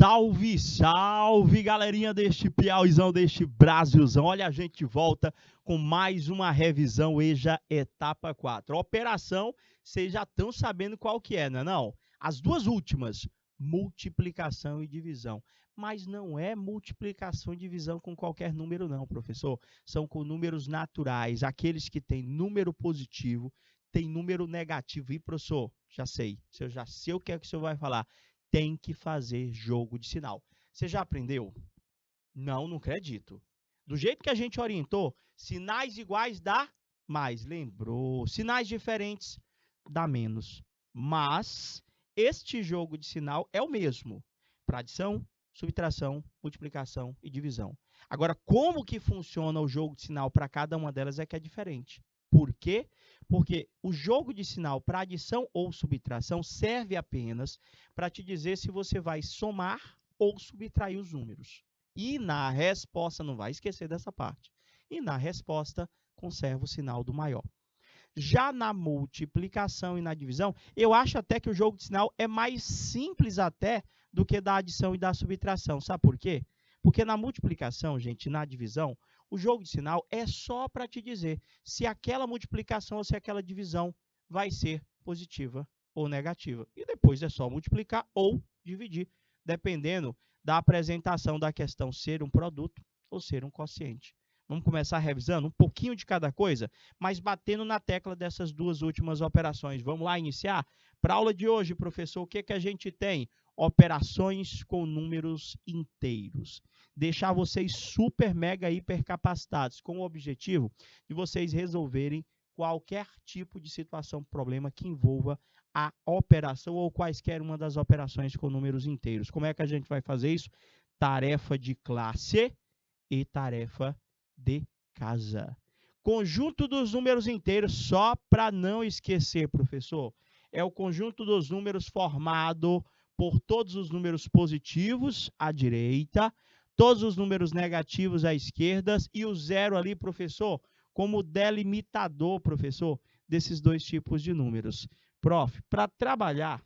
Salve, salve, galerinha deste Piauizão, deste Brasilzão. Olha, a gente volta com mais uma revisão EJA etapa 4. Operação, vocês já estão sabendo qual que é, não é não? As duas últimas, multiplicação e divisão. Mas não é multiplicação e divisão com qualquer número não, professor. São com números naturais, aqueles que têm número positivo, tem número negativo. E, professor, já sei o que é que o senhor vai falar. Tem que fazer jogo de sinal. Você já aprendeu? Não acredito. Do jeito que a gente orientou, sinais iguais dá mais. Lembrou? Sinais diferentes dá menos. Mas este jogo de sinal é o mesmo para adição, subtração, multiplicação e divisão. Agora, como que funciona o jogo de sinal para cada uma delas é que é diferente. Por quê? Porque o jogo de sinal para adição ou subtração serve apenas para te dizer se você vai somar ou subtrair os números. E na resposta, não vai esquecer dessa parte, e na resposta conserva o sinal do maior. Já na multiplicação e na divisão, eu acho até que o jogo de sinal é mais simples até do que da adição e da subtração. Sabe por quê? Porque na multiplicação, gente, na divisão, o jogo de sinal é só para te dizer se aquela multiplicação ou se aquela divisão vai ser positiva ou negativa. E depois é só multiplicar ou dividir, dependendo da apresentação da questão ser um produto ou ser um quociente. Vamos começar revisando um pouquinho de cada coisa, mas batendo na tecla dessas duas últimas operações. Vamos lá iniciar? Para a aula de hoje, professor, o que a gente tem? Operações com números inteiros. Deixar vocês super, mega, hiper capacitados com o objetivo de vocês resolverem qualquer tipo de situação, problema que envolva a operação ou quaisquer uma das operações com números inteiros. Como é que a gente vai fazer isso? Tarefa de classe e tarefa de casa. Conjunto dos números inteiros, só para não esquecer, professor, é o conjunto dos números formado por todos os números positivos à direita, todos os números negativos à esquerda e o zero ali, professor, como delimitador, professor, desses dois tipos de números. Prof, para trabalhar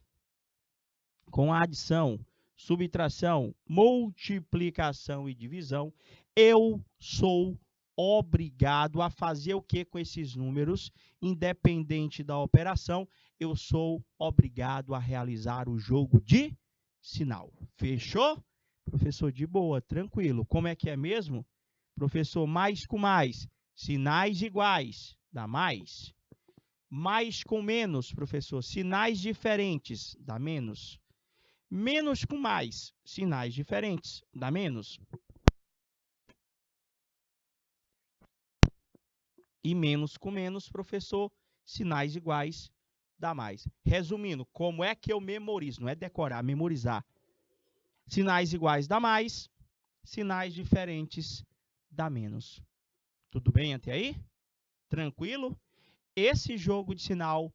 com a adição, subtração, multiplicação e divisão, eu sou obrigado a fazer o que com esses números? Independente da operação, eu sou obrigado a realizar o jogo de sinal. Fechou? Professor, de boa, tranquilo. Como é que é mesmo? Professor, mais com mais, sinais iguais, dá mais. Mais com menos, professor, sinais diferentes, dá menos. Menos com mais, sinais diferentes, dá menos. E menos com menos, professor, sinais iguais, dá mais. Resumindo, como é que eu memorizo? Não é decorar, memorizar. Sinais iguais dá mais, sinais diferentes dá menos. Tudo bem até aí? Tranquilo? Esse jogo de sinal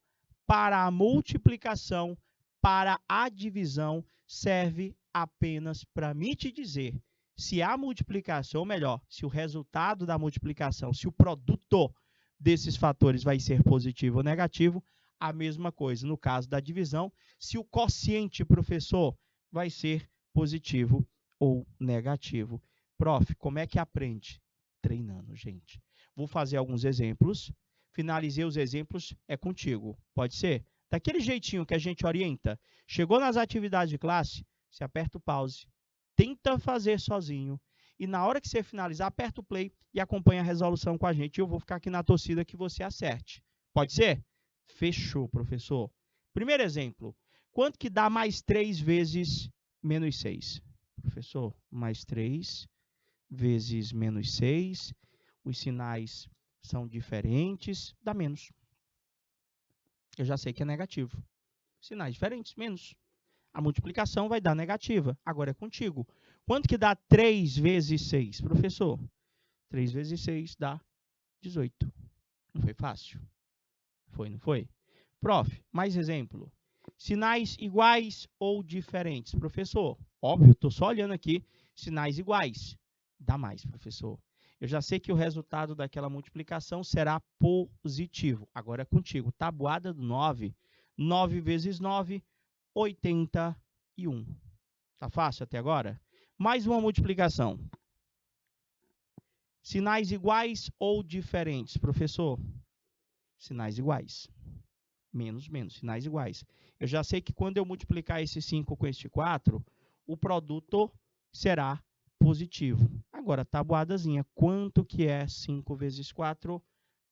para a multiplicação, para a divisão, serve apenas para me te dizer se a multiplicação, ou melhor, se o resultado da multiplicação, se o produto desses fatores vai ser positivo ou negativo, a mesma coisa no caso da divisão, se o quociente, professor, vai ser positivo ou negativo. Prof, como é que aprende? Treinando, gente. Vou fazer alguns exemplos. Finalizei os exemplos, é contigo. Pode ser? Daquele jeitinho que a gente orienta. Chegou nas atividades de classe, você aperta o pause, tenta fazer sozinho. E na hora que você finalizar, aperta o play e acompanha a resolução com a gente. Eu vou ficar aqui na torcida que você acerte. Pode ser? Fechou, professor. Primeiro exemplo. Quanto que dá mais 3 vezes menos 6? Professor, mais 3 vezes menos 6. Os sinais são diferentes, dá menos. Eu já sei que é negativo. Sinais diferentes, menos. A multiplicação vai dar negativa. Agora é contigo. Quanto que dá 3 vezes 6? Professor, 3 vezes 6 dá 18. Não foi fácil? Foi, não foi? Prof, mais exemplo. Sinais iguais ou diferentes? Professor, óbvio, estou só olhando aqui. Sinais iguais. Dá mais, professor. Eu já sei que o resultado daquela multiplicação será positivo. Agora é contigo. Tabuada do 9. 9 vezes 9, 81. Tá fácil até agora? Mais uma multiplicação. Sinais iguais ou diferentes, professor? Sinais iguais. Menos, menos, sinais iguais. Eu já sei que quando eu multiplicar esse 5 com este 4, o produto será positivo. Agora, tabuadazinha. Quanto que é 5 vezes 4?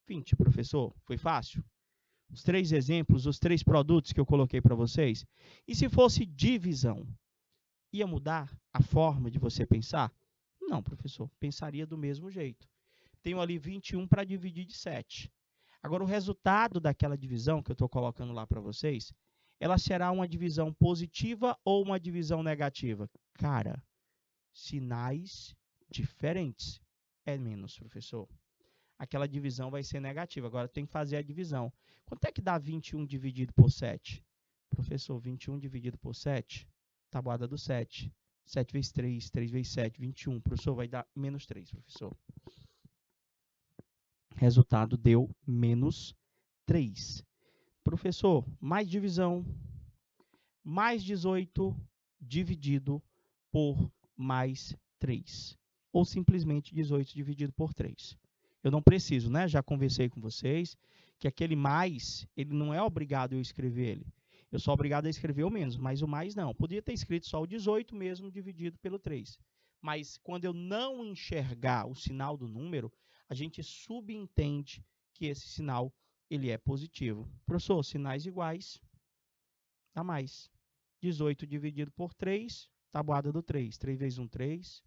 20, professor. Foi fácil? Os 3 exemplos, os 3 produtos que eu coloquei para vocês. E se fosse divisão? Ia mudar a forma de você pensar? Não, professor. Pensaria do mesmo jeito. Tenho ali 21 para dividir de 7. Agora, o resultado daquela divisão que eu estou colocando lá para vocês, ela será uma divisão positiva ou uma divisão negativa? Cara, sinais diferentes. É menos, professor. Aquela divisão vai ser negativa. Agora, tem que fazer a divisão. Quanto é que dá 21 dividido por 7? Professor, 21 dividido por 7, tabuada do 7. 7 vezes 3, 3 vezes 7, 21. Professor, vai dar menos 3, professor. Resultado deu menos 3. Professor, mais divisão, mais 18 dividido por mais 3. Ou simplesmente 18 dividido por 3. Eu não preciso, né? Já conversei com vocês que aquele mais, ele não é obrigado eu escrever ele. Eu sou obrigado a escrever o menos, mas o mais não. Podia ter escrito só o 18 mesmo dividido pelo 3. Mas quando eu não enxergar o sinal do número, a gente subentende que esse sinal ele é positivo. Professor, sinais iguais, dá mais. 18 dividido por 3, tabuada do 3. 3 vezes 1, 3.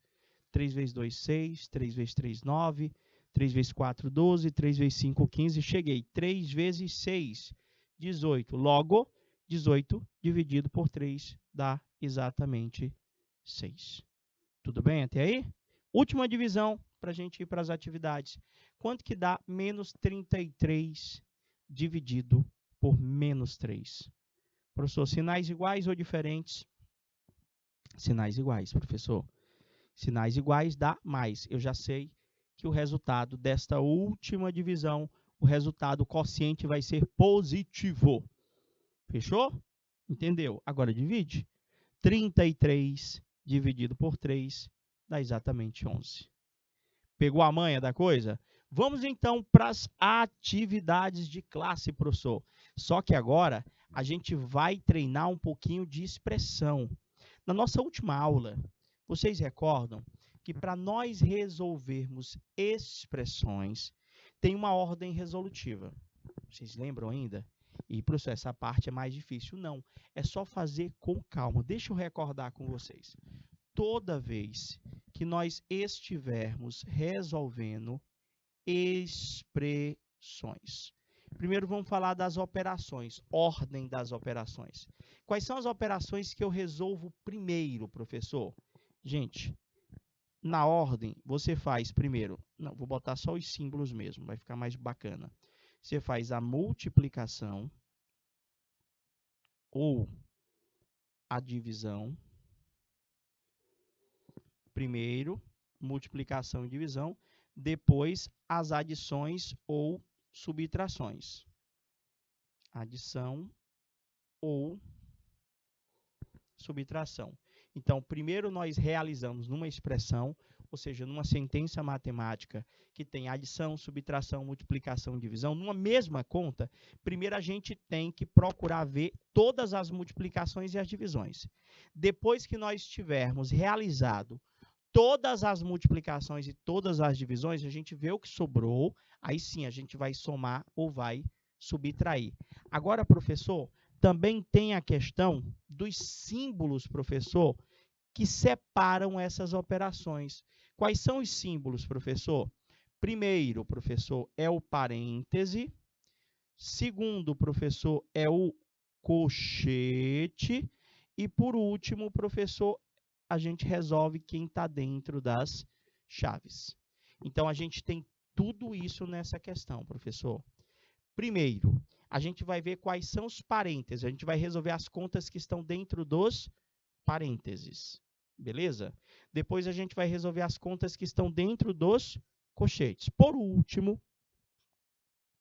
3 vezes 2, 6. 3 vezes 3, 9. 3 vezes 4, 12. 3 vezes 5, 15. Cheguei. 3 vezes 6, 18. Logo, 18 dividido por 3 dá exatamente 6. Tudo bem até aí? Última divisão para a gente ir para as atividades. Quanto que dá menos 33 dividido por menos 3? Professor, sinais iguais ou diferentes? Sinais iguais, professor. Sinais iguais dá mais. Eu já sei que o resultado desta última divisão, o resultado quociente vai ser positivo. Fechou? Entendeu? Agora divide. 33 dividido por 3 dá exatamente 11. Pegou a manha da coisa? Vamos então para as atividades de classe, professor. Só que agora a gente vai treinar um pouquinho de expressão. Na nossa última aula, vocês recordam que para nós resolvermos expressões, tem uma ordem resolutiva. Vocês lembram ainda? E, professor, essa parte é mais difícil. Não, é só fazer com calma. Deixa eu recordar com vocês. Toda vez que nós estivermos resolvendo expressões. Primeiro vamos falar das operações, ordem das operações. Quais são as operações que eu resolvo primeiro, professor? Gente, na ordem, você faz primeiro, não, vou botar só os símbolos mesmo, vai ficar mais bacana. Você faz a multiplicação ou a divisão. Primeiro, multiplicação e divisão. Depois, as adições ou subtrações. Adição ou subtração. Então, primeiro nós realizamos numa expressão, ou seja, numa sentença matemática que tem adição, subtração, multiplicação e divisão, numa mesma conta, primeiro a gente tem que procurar ver todas as multiplicações e as divisões. Depois que nós tivermos realizado todas as multiplicações e todas as divisões, a gente vê o que sobrou, aí sim a gente vai somar ou vai subtrair. Agora, professor, também tem a questão dos símbolos, professor, que separam essas operações. Quais são os símbolos, professor? Primeiro, professor, é o parêntese. Segundo, professor, é o colchete. E, por último, professor, a gente resolve quem está dentro das chaves. Então, a gente tem tudo isso nessa questão, professor. Primeiro, a gente vai ver quais são os parênteses. A gente vai resolver as contas que estão dentro dos parênteses. Beleza? Depois, a gente vai resolver as contas que estão dentro dos colchetes. Por último,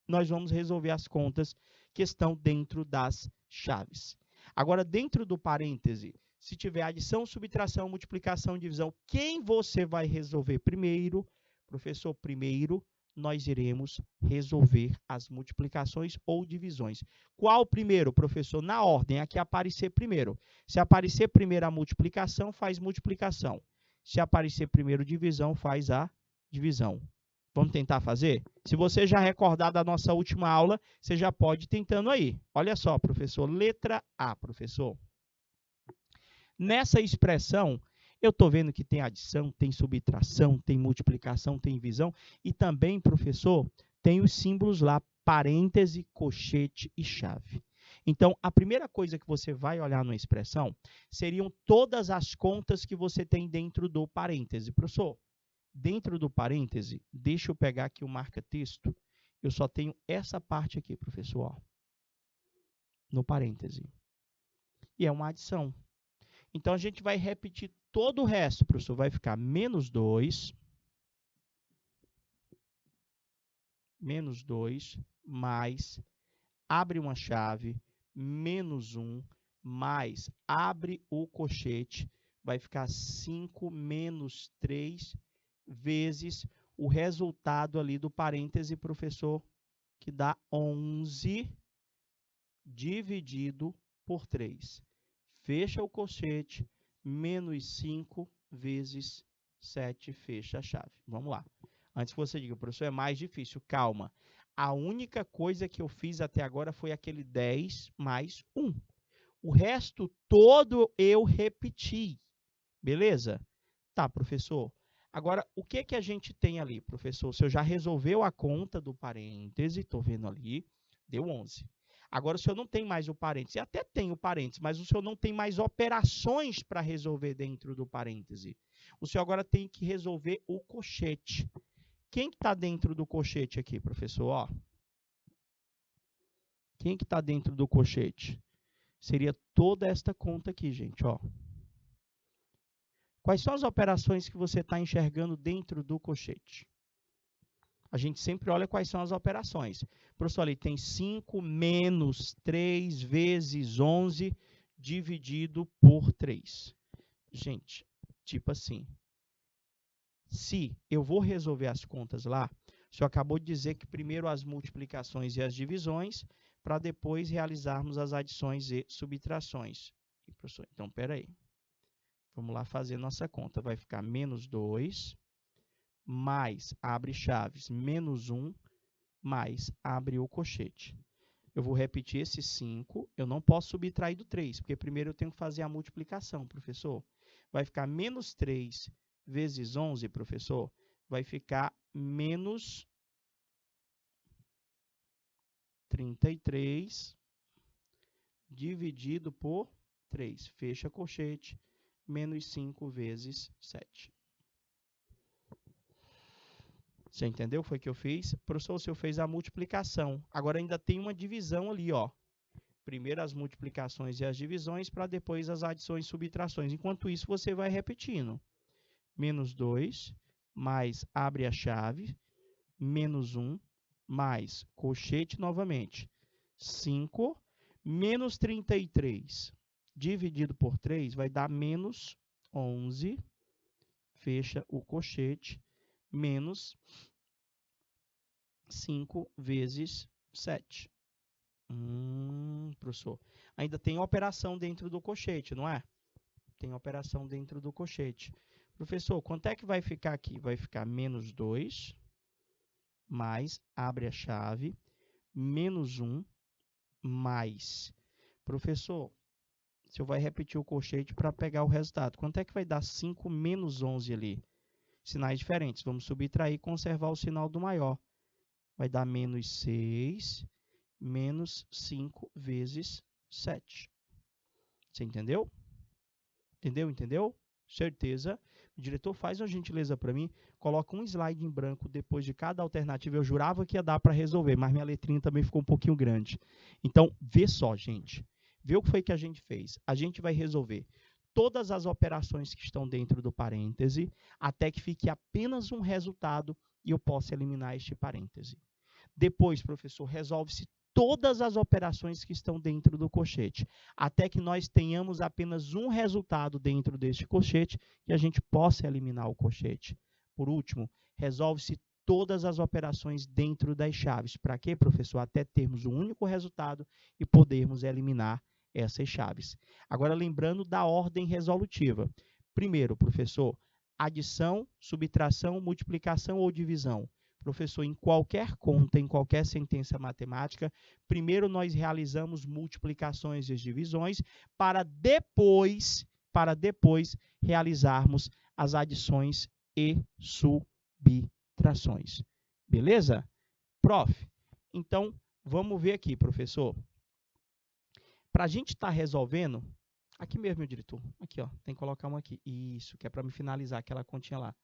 nós vamos resolver as contas que estão dentro das chaves. Agora, dentro do parêntese, Se tiver adição, subtração, multiplicação, divisão, quem você vai resolver primeiro? Professor, primeiro nós iremos resolver as multiplicações ou divisões. Qual primeiro, professor? Na ordem, aqui aparecer primeiro. Se aparecer primeiro a multiplicação, faz multiplicação. Se aparecer primeiro divisão, faz a divisão. Vamos tentar fazer? Se você já recordar da nossa última aula, você já pode ir tentando aí. Olha só, professor, letra A, professor. Nessa expressão, eu estou vendo que tem adição, tem subtração, tem multiplicação, tem divisão. E também, professor, tem os símbolos lá, parêntese, colchete e chave. Então, a primeira coisa que você vai olhar na expressão seriam todas as contas que você tem dentro do parêntese. Professor, dentro do parêntese, deixa eu pegar aqui o marca-texto. Eu só tenho essa parte aqui, professor, ó, no parêntese. E é uma adição. Então, a gente vai repetir todo o resto, professor. Vai ficar menos 2, mais, abre uma chave, menos 1, mais, abre o colchete, vai ficar 5 menos 3 vezes o resultado ali do parêntese, professor, que dá 11 dividido por 3. Fecha o colchete, menos 5 vezes 7, fecha a chave. Vamos lá. Antes que você diga, professor, é mais difícil. Calma. A única coisa que eu fiz até agora foi aquele 10 mais 1. O resto todo eu repeti. Beleza? Tá, professor. Agora, o que que a gente tem ali, professor? O senhor já resolveu a conta do parêntese, estou vendo ali, deu 11. Agora, o senhor não tem mais o parêntese. Até tem o parêntese, mas o senhor não tem mais operações para resolver dentro do parêntese. O senhor agora tem que resolver o colchete. Quem que está dentro do colchete aqui, professor? Ó. Quem que está dentro do colchete? Seria toda esta conta aqui, gente. Ó. Quais são as operações que você está enxergando dentro do colchete? A gente sempre olha quais são as operações. Professor, ali tem 5 menos 3 vezes 11 dividido por 3. Gente, tipo assim, se eu vou resolver as contas lá, o senhor acabou de dizer que primeiro as multiplicações e as divisões, para depois realizarmos as adições e subtrações. E, professor, então, espera aí. Vamos lá fazer nossa conta. Vai ficar menos 2... mais, abre chaves, menos 1, mais, abre o colchete. Eu vou repetir esse 5, eu não posso subtrair do 3, porque primeiro eu tenho que fazer a multiplicação, professor. Vai ficar menos 3 vezes 11, professor, vai ficar menos 33 dividido por 3. Fecha colchete, menos 5 vezes 7. Você entendeu? Foi o que eu fiz. Professor, o senhor fez a multiplicação. Agora ainda tem uma divisão ali, ó. Primeiro as multiplicações e as divisões, para depois as adições e subtrações. Enquanto isso, você vai repetindo. Menos 2, mais, abre a chave, menos 1, mais, colchete novamente. 5, menos 33, dividido por 3, vai dar menos 11, fecha o colchete, menos 5 vezes 7. Professor, ainda tem operação dentro do colchete, não é? Tem operação dentro do colchete. Professor, quanto é que vai ficar aqui? Vai ficar menos 2, mais, abre a chave, menos 1, mais. Professor, o senhor vai repetir o colchete para pegar o resultado. Quanto é que vai dar 5 menos 11 ali? Sinais diferentes. Vamos subtrair e conservar o sinal do maior. Vai dar menos 6, menos 5 vezes 7. Você entendeu? Entendeu? Certeza. O diretor, faz uma gentileza para mim. Coloca um slide em branco depois de cada alternativa. Eu jurava que ia dar para resolver, mas minha letrinha também ficou um pouquinho grande. Então, vê só, gente. Vê o que foi que a gente fez. A gente vai resolver todas as operações que estão dentro do parêntese, até que fique apenas um resultado e eu possa eliminar este parêntese. Depois, professor, resolve-se todas as operações que estão dentro do colchete, até que nós tenhamos apenas um resultado dentro deste colchete e a gente possa eliminar o colchete. Por último, resolve-se todas as operações dentro das chaves. Para quê, professor? Até termos um único resultado e podermos eliminar essas chaves. Agora, lembrando da ordem resolutiva. Primeiro, professor, adição, subtração, multiplicação ou divisão. Professor, em qualquer conta, em qualquer sentença matemática, primeiro nós realizamos multiplicações e divisões para depois realizarmos as adições e subtrações. Beleza? Prof, então, vamos ver aqui, professor. Para a gente estar resolvendo, aqui mesmo, meu diretor, aqui, ó, tem que colocar uma aqui. Isso, que é para me finalizar aquela continha lá.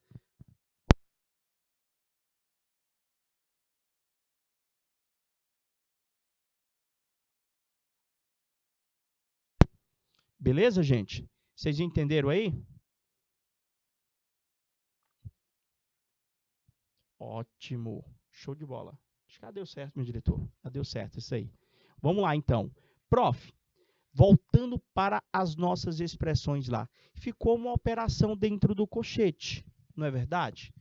Beleza, gente? Vocês entenderam aí? Ótimo. Show de bola. Acho que já deu certo, meu diretor. Já deu certo, isso aí. Vamos lá, então. Prof, voltando para as nossas expressões lá. Ficou uma operação dentro do colchete, não é verdade?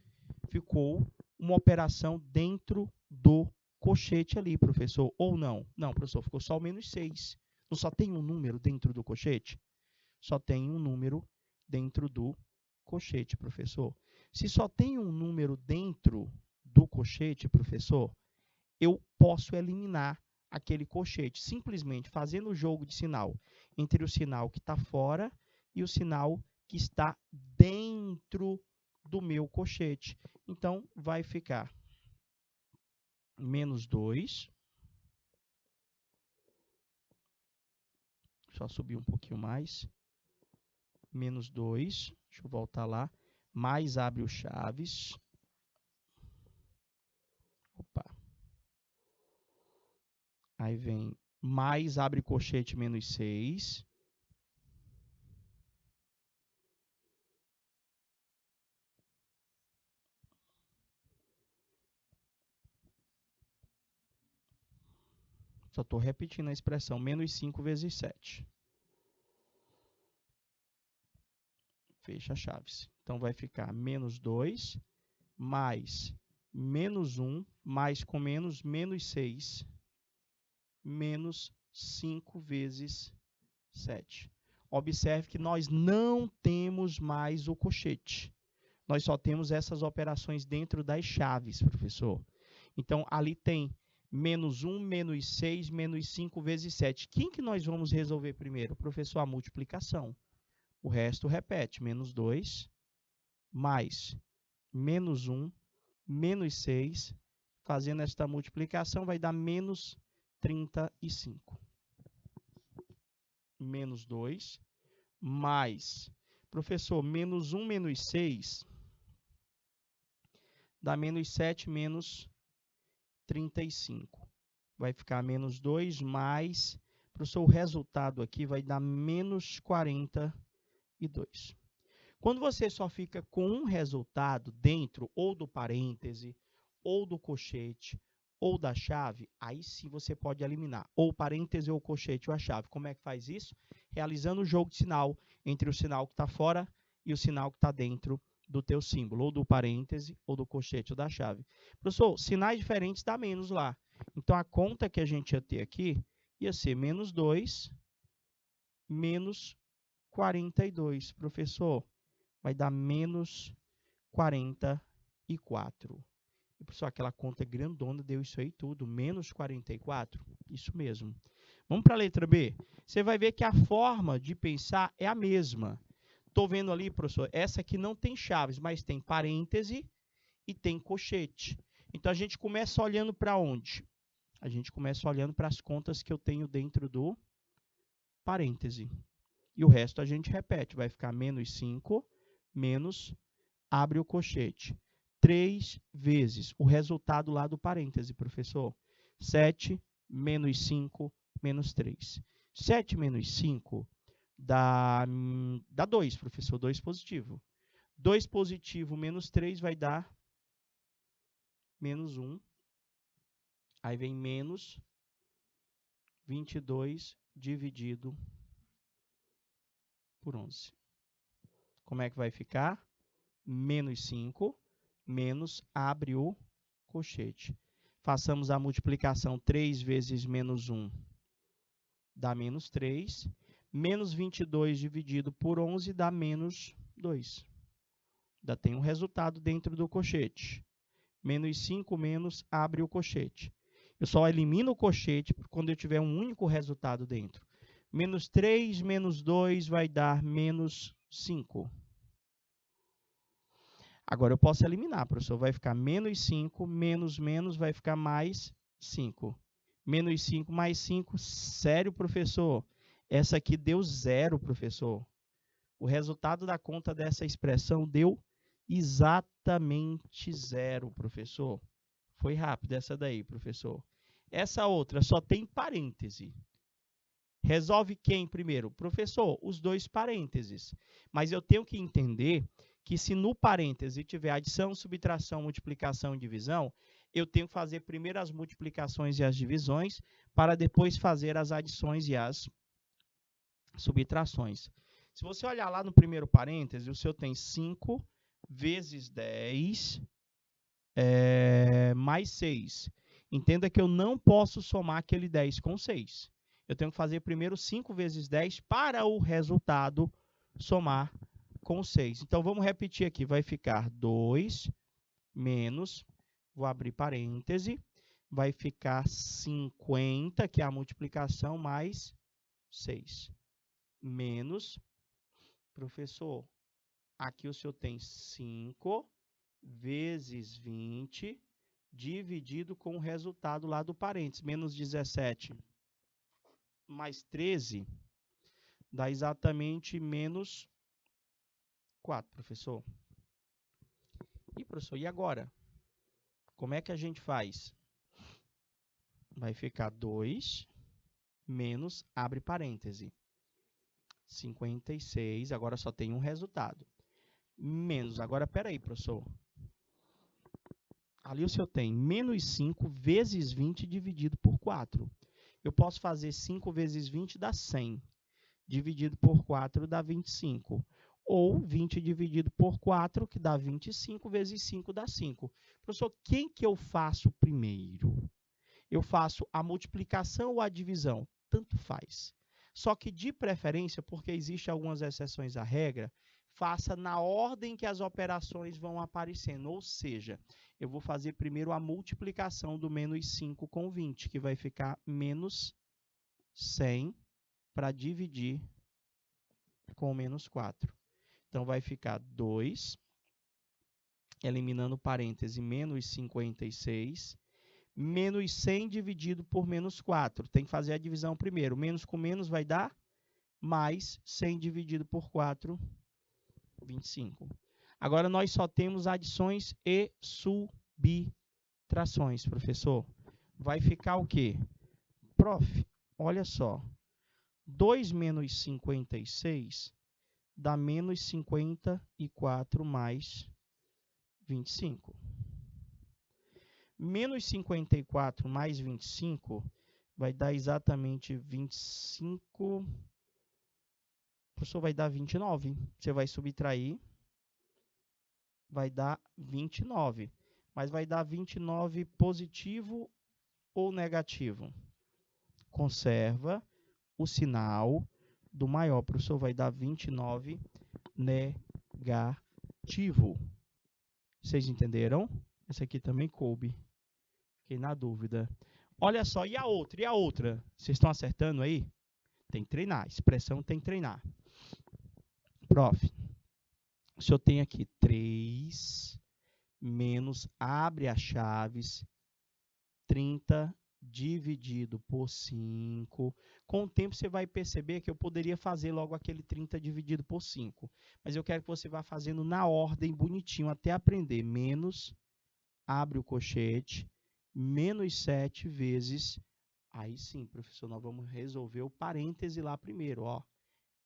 Ficou uma operação dentro do colchete ali, professor. Ou não? Não, professor, ficou só o menos 6. Não só tem um número dentro do colchete? Só tem um número dentro do colchete, professor. Se só tem um número dentro do colchete, professor, eu posso eliminar aquele colchete, simplesmente fazendo o jogo de sinal entre o sinal que está fora e o sinal que está dentro do meu colchete. Então, vai ficar menos 2. Só subir um pouquinho mais. Menos 2. Deixa eu voltar lá. Mais abre o chaves. Opa. Aí vem mais abre colchete menos 6. Só estou repetindo a expressão. Menos 5 vezes 7. Fecha chaves. Então, vai ficar menos 2 mais menos 1 mais com menos 6 menos 5 vezes 7. Observe que nós não temos mais o colchete. Nós só temos essas operações dentro das chaves, professor. Então, ali tem menos 1, menos 6, menos 5 vezes 7. Quem que nós vamos resolver primeiro? Professor, a multiplicação. O resto repete. Menos 2 mais menos 1, menos 6. Fazendo esta multiplicação, vai dar menos 35. Menos 2 mais, professor, menos 1 menos 6 dá menos 7 menos 35. Vai ficar menos 2 mais, professor, o resultado aqui vai dar menos 42. Quando você só fica com um resultado dentro ou do parêntese, ou do colchete, ou da chave, aí sim você pode eliminar ou o parêntese, ou o colchete, ou a chave. Como é que faz isso? Realizando o jogo de sinal entre o sinal que está fora e o sinal que está dentro do teu símbolo, ou do parêntese, ou do colchete, ou da chave. Professor, sinais diferentes dá menos lá. Então, a conta que a gente ia ter aqui ia ser menos 2, menos 42. Professor, vai dar menos 44. E, professor, aquela conta grandona deu isso aí tudo, menos 44? Isso mesmo. Vamos para a letra B? Você vai ver que a forma de pensar é a mesma. Estou vendo ali, professor, essa aqui não tem chaves, mas tem parêntese e tem colchete. Então, a gente começa olhando para onde? A gente começa olhando para as contas que eu tenho dentro do parêntese. E o resto a gente repete. Vai ficar menos 5, menos, abre o colchete. 3 vezes o resultado lá do parêntese, professor. 7 menos 5 menos 3. 7 menos 5 dá 2, professor. 2 positivo. 2 positivo menos 3 vai dar menos 1. Aí vem menos 22 dividido por 11. Como é que vai ficar? Menos 5, menos, abre o colchete. Façamos a multiplicação 3 vezes menos 1, dá menos 3. Menos 22 dividido por 11 dá menos 2. Ainda tem um resultado dentro do colchete. Menos 5, menos, abre o colchete. Eu só elimino o colchete quando eu tiver um único resultado dentro. Menos 3, menos 2 vai dar menos 5. Agora eu posso eliminar, professor. Vai ficar menos 5, menos vai ficar mais 5. Menos 5 mais 5, sério, professor? Essa aqui deu 0, professor. O resultado da conta dessa expressão deu exatamente 0, professor. Foi rápido essa daí, professor. Essa outra só tem parêntese. Resolve quem primeiro? Professor, os dois parênteses. Mas eu tenho que entender que se no parêntese tiver adição, subtração, multiplicação e divisão, eu tenho que fazer primeiro as multiplicações e as divisões, para depois fazer as adições e as subtrações. Se você olhar lá no primeiro parêntese, o seu tem 5 vezes 10 mais 6. Entenda que eu não posso somar aquele 10 com 6. Eu tenho que fazer primeiro 5 vezes 10 para o resultado somar com 6. Então, vamos repetir aqui. Vai ficar 2 menos, vou abrir parêntese, vai ficar 50, que é a multiplicação, mais 6. Menos, professor, aqui o senhor tem 5 vezes 20, dividido com o resultado lá do parênteses. Menos 17 mais 13 dá exatamente menos 4, professor. E, professor, e agora? Como é que a gente faz? Vai ficar 2 menos, abre parêntese, 56, agora só tem um resultado. Menos, agora, peraí, professor. Ali o senhor tem menos 5 vezes 20 dividido por 4. Eu posso fazer 5 vezes 20 dá 100. Dividido por 4 dá 25. Ou 20 dividido por 4, que dá 25, vezes 5 dá 5. Professor, quem que eu faço primeiro? Eu faço a multiplicação ou a divisão? Tanto faz. Só que, de preferência, porque existem algumas exceções à regra, faça na ordem que as operações vão aparecendo. Ou seja, eu vou fazer primeiro a multiplicação do menos 5 com 20, que vai ficar menos 100 para dividir com menos 4. Então, vai ficar 2, eliminando parêntese, menos 56, menos 100 dividido por menos 4. Tem que fazer a divisão primeiro. Menos com menos vai dar mais 100 dividido por 4, 25. Agora, nós só temos adições e subtrações, professor. Vai ficar o quê? Prof, olha só. 2 menos 56 dá menos 54 mais 25. Menos 54 mais 25 vai dar exatamente 25. O professor vai dar 29. Você vai subtrair, vai dar 29. Mas vai dar 29 positivo ou negativo? Conserva o sinal do maior. O professor vai dar 29 negativo. Vocês entenderam? Essa aqui também coube. Fiquei na dúvida. Olha só, e a outra? E a outra? Vocês estão acertando aí? Tem que treinar. Expressão tem que treinar. Prof, o senhor tem aqui 3 menos, abre as chaves, 30 dividido por 5. Com o tempo, você vai perceber que eu poderia fazer logo aquele 30 dividido por 5. Mas eu quero que você vá fazendo na ordem, bonitinho, até aprender. Menos, abre o colchete, menos 7 vezes... Aí sim, professor, nós vamos resolver o parêntese lá primeiro, ó.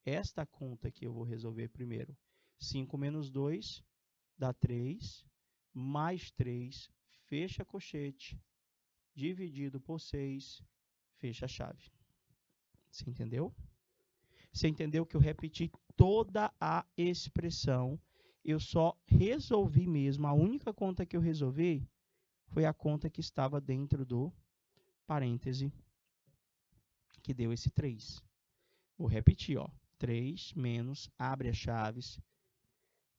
Esta conta aqui eu vou resolver primeiro. 5 menos 2 dá 3, mais 3, fecha colchete, dividido por 6, fecha a chave. Você entendeu? Você entendeu que eu repeti toda a expressão, eu só resolvi mesmo, a única conta que eu resolvi foi a conta que estava dentro do parêntese, que deu esse 3. Vou repetir, ó. 3 menos, abre as chaves,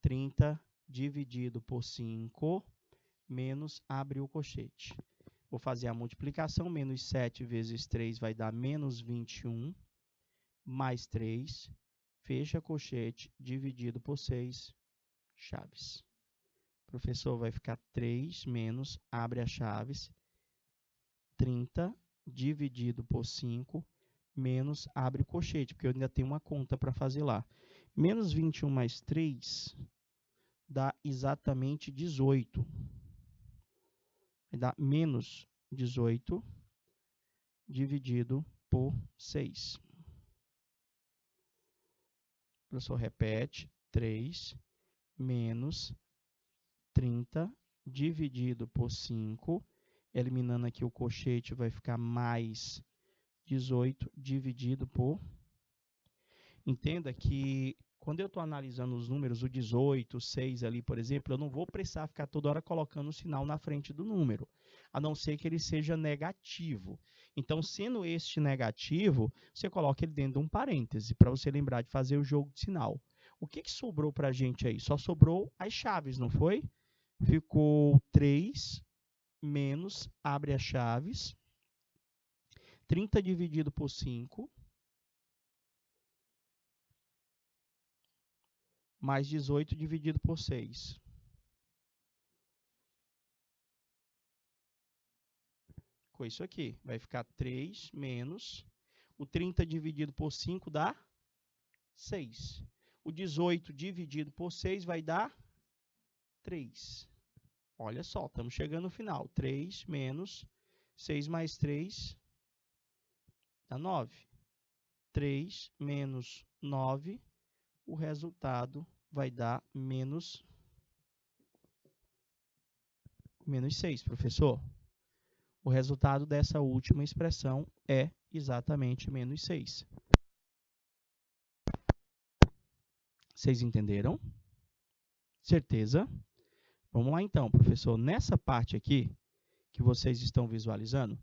30 dividido por 5, menos, abre o colchete. Vou fazer a multiplicação, menos 7 vezes 3 vai dar menos 21, mais 3, fecha colchete, dividido por 6, chaves. Professor, vai ficar 3 menos, abre as chaves, 30 dividido por 5, menos, abre o colchete, porque eu ainda tenho uma conta para fazer lá. Menos 21 mais 3 dá exatamente 18. Vai dar menos 18 dividido por 6. O professor repete, 3 menos 30 dividido por 5, eliminando aqui o colchete, vai ficar mais 18 dividido por... Entenda que quando eu estou analisando os números, o 18, o 6 ali, por exemplo, eu não vou precisar ficar toda hora colocando um sinal na frente do número, a não ser que ele seja negativo. Então, sendo este negativo, você coloca ele dentro de um parêntese, para você lembrar de fazer o jogo de sinal. O que sobrou para a gente aí? Só sobrou as chaves, não foi? Ficou 3 menos, abre as chaves, 30 dividido por 5, mais 18 dividido por 6. Com isso aqui, vai ficar 3 menos, o 30 dividido por 5 dá 6. O 18 dividido por 6 vai dar 3. Olha só, estamos chegando no final. 3 menos 6 mais 3 dá 9. 3 menos 9, o resultado vai dar menos 6, professor. O resultado dessa última expressão é exatamente menos 6. Vocês entenderam? Certeza? Vamos lá então, professor. Nessa parte aqui, que vocês estão visualizando,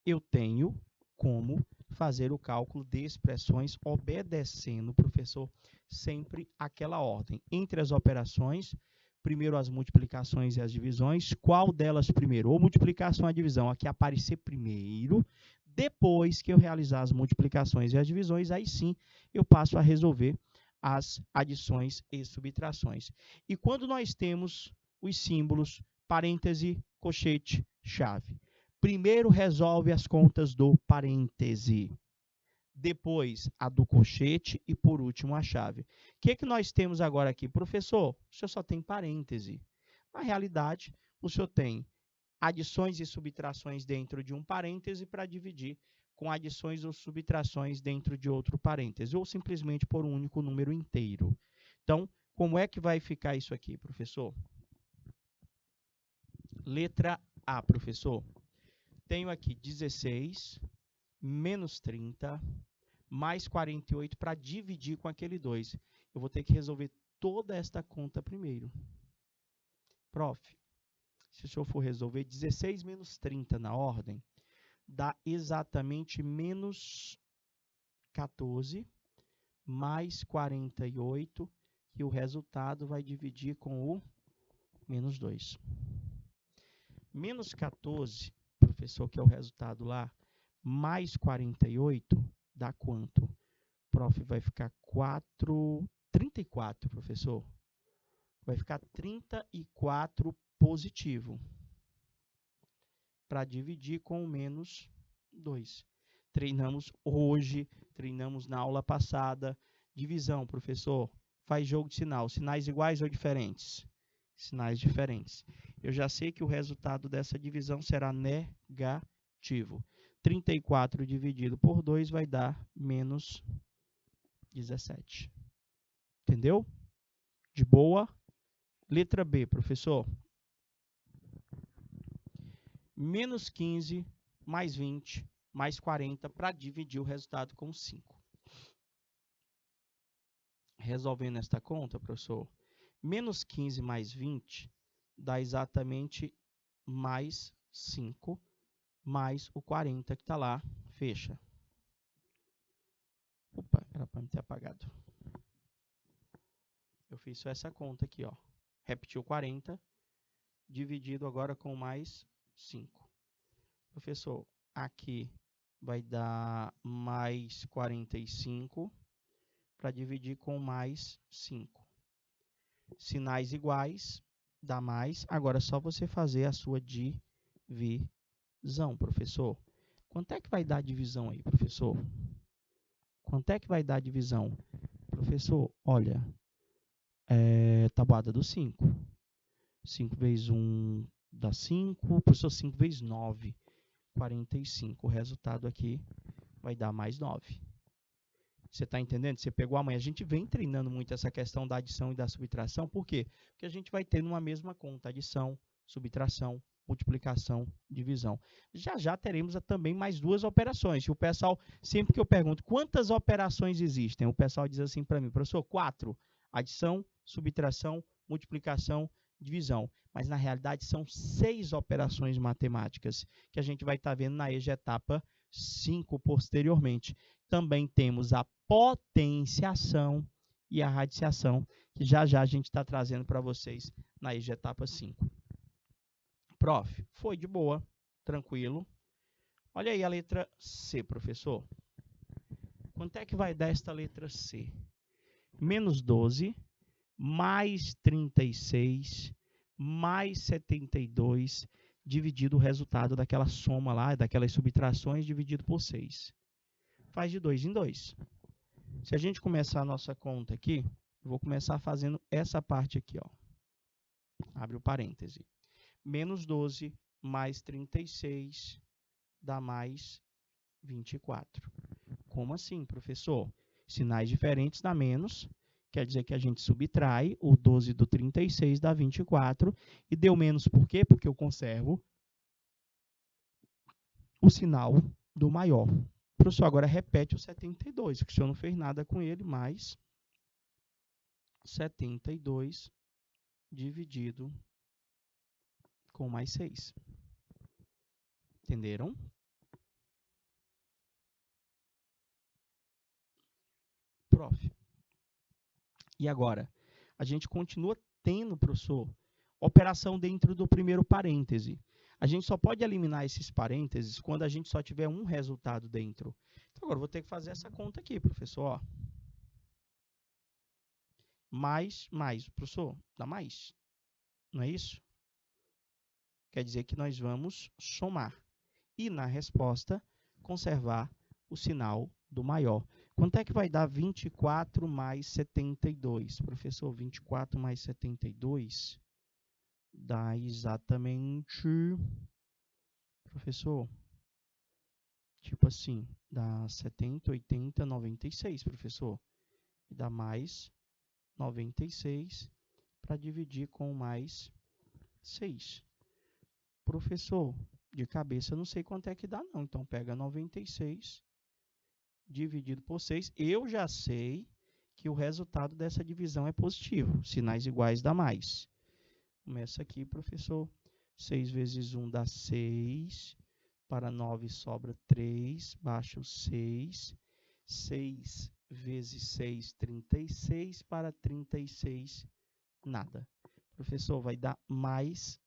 eu tenho como fazer o cálculo de expressões obedecendo, professor, sempre aquela ordem. Entre as operações, primeiro as multiplicações e as divisões. Qual delas primeiro? Ou multiplicação ou divisão, aqui aparecer primeiro. Depois que eu realizar as multiplicações e as divisões, aí sim eu passo a resolver as adições e subtrações. E quando nós temos os símbolos parêntese, colchete, chave, primeiro resolve as contas do parêntese, depois a do colchete e, por último, a chave. O que nós temos agora aqui? Professor, o senhor só tem parêntese. Na realidade, o senhor tem adições e subtrações dentro de um parêntese para dividir com adições ou subtrações dentro de outro parêntese, ou simplesmente por um único número inteiro. Então, como é que vai ficar isso aqui, professor? Letra A, professor. Tenho aqui 16 menos 30 mais 48 para dividir com aquele 2. Eu vou ter que resolver toda esta conta primeiro. Prof, se o senhor for resolver 16 menos 30 na ordem, dá exatamente menos 14 mais 48, e o resultado vai dividir com o menos 2. Menos 14, professor, que é o resultado lá, mais 48, dá quanto? Prof, vai ficar 34, professor. Vai ficar 34 positivo. Para dividir com o menos 2. Treinamos hoje, treinamos na aula passada. Divisão, professor, faz jogo de sinal. Sinais iguais ou diferentes? Sinais diferentes. Eu já sei que o resultado dessa divisão será negativo. 34 dividido por 2 vai dar menos 17. Entendeu? De boa? Letra B, professor. Menos 15 mais 20 mais 40 para dividir o resultado com 5. Resolvendo esta conta, professor, menos 15 mais 20 dá exatamente mais 5, mais o 40 que está lá, fecha. Opa, era para me ter apagado. Eu fiz só essa conta aqui, ó. Repetiu 40, dividido agora com mais 5. Professor, aqui vai dar mais 45 para dividir com mais 5. Sinais iguais, dá mais. Agora é só você fazer a sua divisão, professor. Quanto é que vai dar a divisão aí, professor? Quanto é que vai dar a divisão? Professor, olha, tabuada do 5. 5 vezes 1 dá 5. Professor, 5 vezes 9, 45. O resultado aqui vai dar mais 9. Você está entendendo? Você pegou a manha. A gente vem treinando muito essa questão da adição e da subtração. Por quê? Porque a gente vai ter numa mesma conta adição, subtração, multiplicação, divisão. Já já teremos também mais 2 operações. E o pessoal, sempre que eu pergunto quantas operações existem, o pessoal diz assim para mim, professor, 4. Adição, subtração, multiplicação, divisão. Mas na realidade são 6 operações matemáticas que a gente vai estar vendo na EJA etapa 5 posteriormente. Também temos a potenciação e a radiciação, que já já a gente está trazendo para vocês na EJA etapa 5. Prof, foi de boa, tranquilo. Olha aí a letra C, professor. Quanto é que vai dar esta letra C? Menos 12, mais 36, mais 72, dividido o resultado daquela soma lá, daquelas subtrações, dividido por 6. Faz de 2 em 2. Se a gente começar a nossa conta aqui, eu vou começar fazendo essa parte aqui, ó. Abre o parêntese. Menos 12 mais 36 dá mais 24. Como assim, professor? Sinais diferentes dá menos, quer dizer que a gente subtrai, o 12 do 36 dá 24, e deu menos por quê? Porque eu conservo o sinal do maior. Professor, agora repete o 72, porque o senhor não fez nada com ele, mais 72 dividido com mais 6. Entenderam? Prof. E agora? A gente continua tendo, professor, operação dentro do primeiro parêntese. A gente só pode eliminar esses parênteses quando a gente só tiver um resultado dentro. Então, agora eu vou ter que fazer essa conta aqui, professor. Ó. Mais, professor, dá mais. Não é isso? Quer dizer que nós vamos somar. E, na resposta, conservar o sinal do maior. Quanto é que vai dar 24 mais 72? Professor, 24 mais 72 dá exatamente... Professor, tipo assim, dá 70, 80, 96, professor. E dá mais 96 para dividir com mais 6. Professor, de cabeça eu não sei quanto é que dá não. Então, pega 96 dividido por 6. Eu já sei que o resultado dessa divisão é positivo. Sinais iguais dá mais. Começa aqui, professor. 6 vezes 1 dá 6. Para 9 sobra 3. Baixa o 6. 6 vezes 6, 36. Para 36, nada. Professor, vai dar mais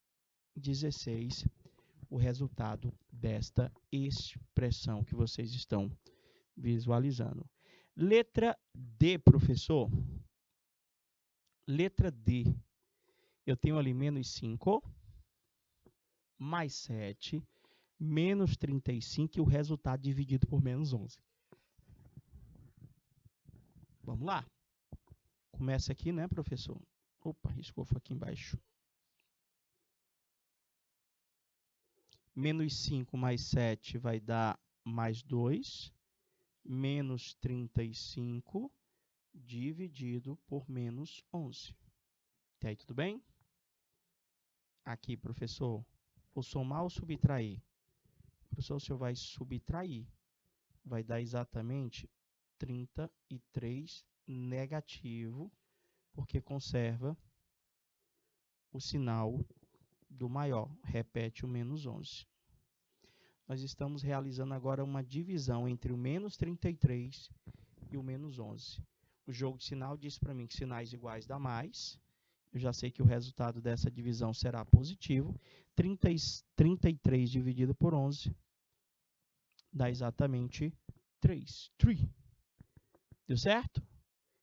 16. O resultado desta expressão que vocês estão visualizando. Letra D, professor. Letra D. Eu tenho ali menos 5, mais 7, menos 35 e o resultado dividido por menos 11. Vamos lá? Começa aqui, né, professor? Opa, riscou, foi aqui embaixo. Menos 5 mais 7 vai dar mais 2. Menos 35 dividido por menos 11. Até aí, tudo bem? Aqui, professor, vou somar ou subtrair? Professor, o senhor vai subtrair. Vai dar exatamente 33 negativo, porque conserva o sinal do maior. Repete o menos 11. Nós estamos realizando agora uma divisão entre o menos 33 e o menos 11. O jogo de sinal diz para mim que sinais iguais dá mais. Eu já sei que o resultado dessa divisão será positivo. 33 dividido por 11 dá exatamente 3. Deu certo?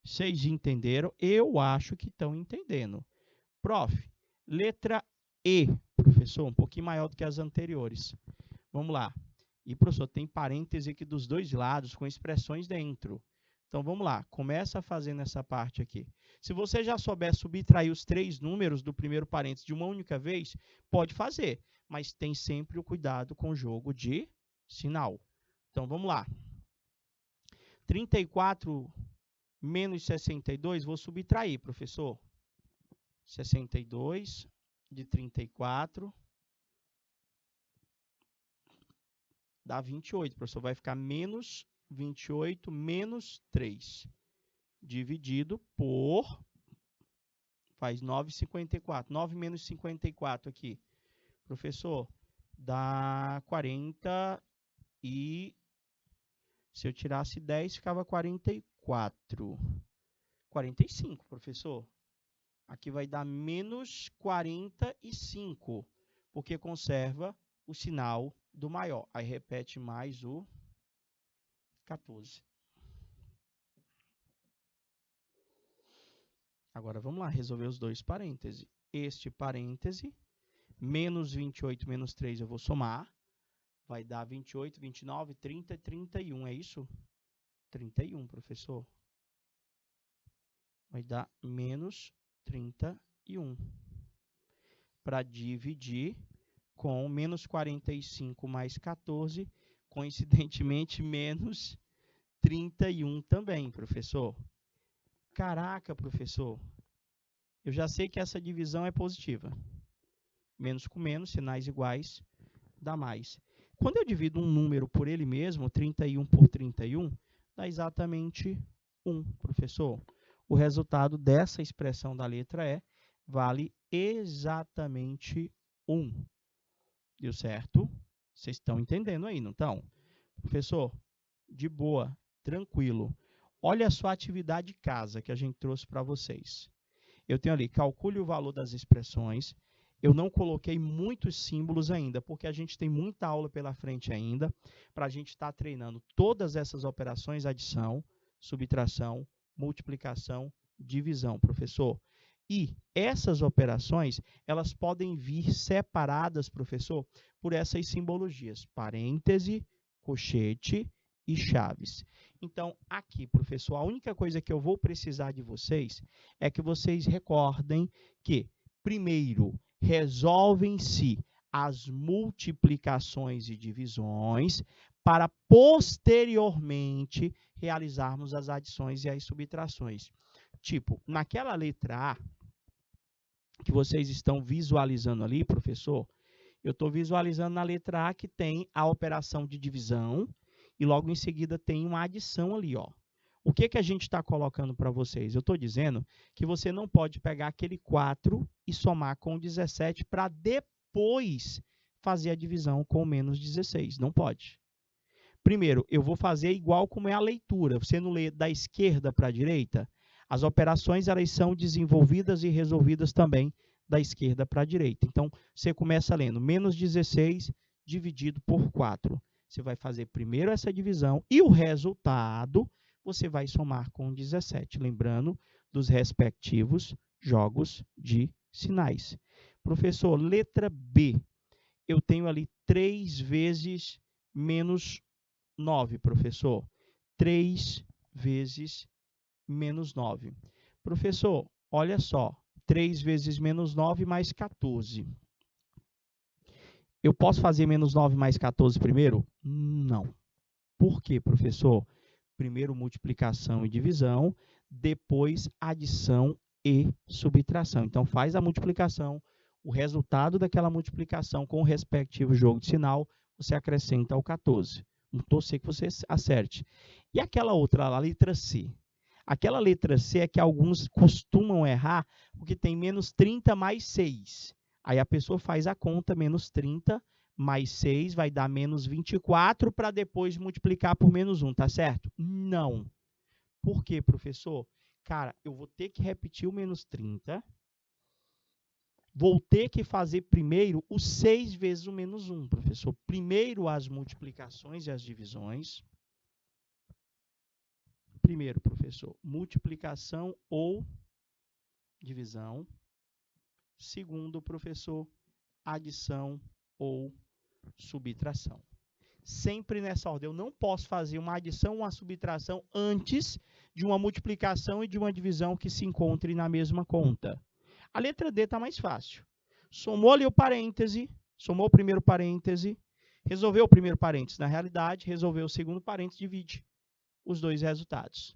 Vocês entenderam? Eu acho que estão entendendo. Prof, letra E, professor, um pouquinho maior do que as anteriores. Vamos lá. E, professor, tem parêntese aqui dos dois lados com expressões dentro. Então, vamos lá. Começa fazendo essa parte aqui. Se você já souber subtrair os 3 números do primeiro parêntese de uma única vez, pode fazer. Mas tem sempre o cuidado com o jogo de sinal. Então, vamos lá. 34 menos 62, vou subtrair, professor. 62 de 34 dá 28, professor. Vai ficar menos 28 menos 3. Dividido por... Faz 9,54. 9 menos 54 aqui. Professor, dá 40 e... Se eu tirasse 10, ficava 44. 45, professor. Aqui vai dar menos 45, porque conserva o sinal do maior. Aí repete mais o 14. Agora vamos lá, resolver os dois parênteses. Este parêntese, menos 28 menos 3, eu vou somar. Vai dar 28, 29, 30 e 31, é isso? 31, professor. Vai dar menos 31. Para dividir com menos 45 mais 14, coincidentemente, menos 31 também, professor. Caraca, professor. Eu já sei que essa divisão é positiva. Menos com menos, sinais iguais, dá mais. Quando eu divido um número por ele mesmo, 31 por 31, dá exatamente 1, professor. O resultado dessa expressão da letra E vale exatamente 1. Deu certo? Vocês estão entendendo aí, não estão? Professor, de boa, tranquilo. Olha a sua atividade de casa que a gente trouxe para vocês. Eu tenho ali, calcule o valor das expressões. Eu não coloquei muitos símbolos ainda, porque a gente tem muita aula pela frente ainda, para a gente estar treinando todas essas operações, adição, subtração, multiplicação, divisão, professor. E essas operações, elas podem vir separadas, professor, por essas simbologias, parêntese, colchete e chaves. Então, aqui, professor, a única coisa que eu vou precisar de vocês é que vocês recordem que, primeiro, resolvem-se as multiplicações e divisões para posteriormente realizarmos as adições e as subtrações. Tipo, naquela letra A que vocês estão visualizando ali, professor, eu estou visualizando na letra A que tem a operação de divisão e logo em seguida tem uma adição ali, ó. O que a gente está colocando para vocês? Eu estou dizendo que você não pode pegar aquele 4 e somar com o 17 para depois fazer a divisão com o menos 16. Não pode. Primeiro, eu vou fazer igual como é a leitura. Você não lê da esquerda para a direita? As operações elas são desenvolvidas e resolvidas também da esquerda para a direita. Então, você começa lendo menos 16 dividido por 4. Você vai fazer primeiro essa divisão e o resultado você vai somar com 17, lembrando dos respectivos jogos de sinais. Professor, letra B, eu tenho ali 3 vezes menos 9, professor. 3 vezes menos 9. Professor, olha só, 3 vezes menos 9 mais 14. Eu posso fazer menos 9 mais 14 primeiro? Não. Por quê, professor? Primeiro multiplicação e divisão, depois adição e subtração. Então, faz a multiplicação, o resultado daquela multiplicação com o respectivo jogo de sinal, você acrescenta o 14. Vamos torcer que você acerte. E aquela outra, a letra C? Aquela letra C é que alguns costumam errar, porque tem menos 30 mais 6. Aí a pessoa faz a conta, menos 30 mais 6 vai dar menos 24 para depois multiplicar por menos 1, tá certo? Não. Por quê, professor? Cara, eu vou ter que repetir o menos 30. Vou ter que fazer primeiro o 6 vezes o menos 1, professor. Primeiro as multiplicações e as divisões. Primeiro, professor, multiplicação ou divisão. Segundo, professor, adição ou subtração. Sempre nessa ordem. Eu não posso fazer uma adição ou uma subtração antes de uma multiplicação e de uma divisão que se encontrem na mesma conta. A letra D está mais fácil. Somou ali o parêntese, somou o primeiro parêntese, resolveu o primeiro parêntese. Na realidade, resolveu o segundo parêntese, divide os dois resultados.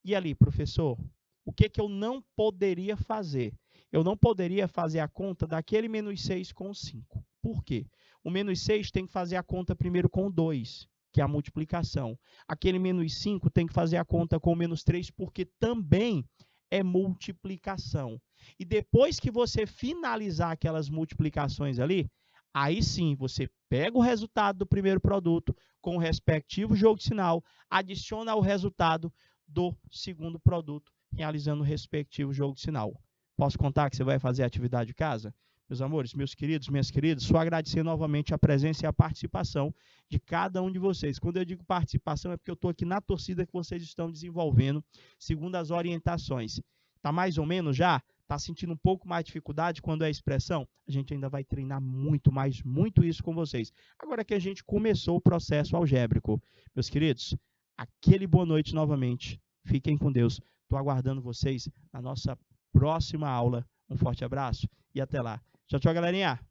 E ali, professor, o que eu não poderia fazer? Eu não poderia fazer a conta daquele menos 6 com 5. Por quê? O menos 6 tem que fazer a conta primeiro com 2, que é a multiplicação. Aquele menos 5 tem que fazer a conta com o menos 3, porque também é multiplicação. E depois que você finalizar aquelas multiplicações ali, aí sim você pega o resultado do primeiro produto com o respectivo jogo de sinal, adiciona o resultado do segundo produto, realizando o respectivo jogo de sinal. Posso contar que você vai fazer a atividade de casa? Meus amores, meus queridos, minhas queridas, só agradecer novamente a presença e a participação de cada um de vocês. Quando eu digo participação, é porque eu estou aqui na torcida que vocês estão desenvolvendo, segundo as orientações. Está mais ou menos já? Está sentindo um pouco mais de dificuldade quando é expressão? A gente ainda vai treinar muito mais, muito isso com vocês. Agora que a gente começou o processo algébrico. Meus queridos, aquele boa noite novamente. Fiquem com Deus. Estou aguardando vocês na nossa próxima aula. Um forte abraço e até lá. Tchau, tchau, galerinha!